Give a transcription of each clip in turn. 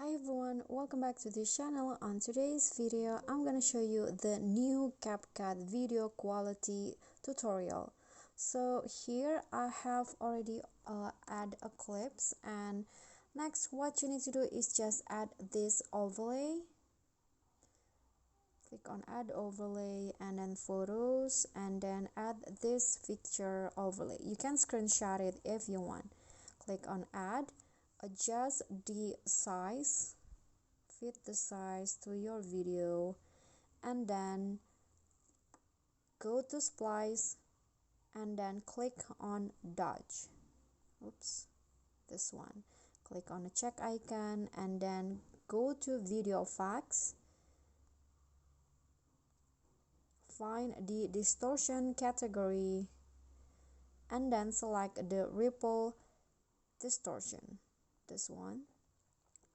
Hi everyone, welcome back to this channel. On today's video, I'm gonna show you the new CapCut video quality tutorial. So here I have already add a clips, and next what you need to do is just add this overlay. Click on add overlay and then photos, and then add this picture overlay. You can screenshot it if you want. Click on add, adjust the size, fit the size to your video, and then go to splice and then click on dodge. Oops, this one. Click on the check icon and then go to video effects, find the distortion category, and then select the ripple distortion, this one.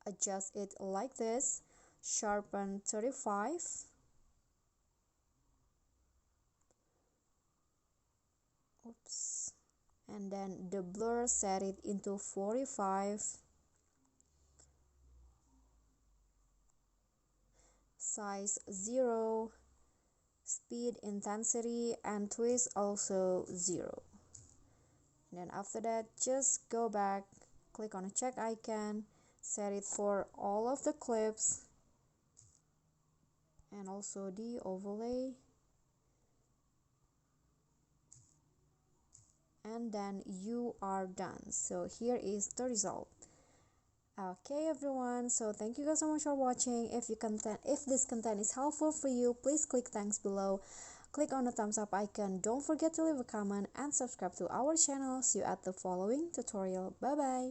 Adjust it like this, sharpen 35, oops, and then the blur set it into 45, size 0, speed, intensity, and twist also 0. And then after that, just go back, click on a check icon, set it for all of the clips and also the overlay, and then you are done. So here is the result. Okay everyone, so thank you guys so much for watching. If this content is helpful for you, please click thanks below, click on the thumbs up icon, don't forget to leave a comment and subscribe to our channel. See you at the following tutorial. Bye bye.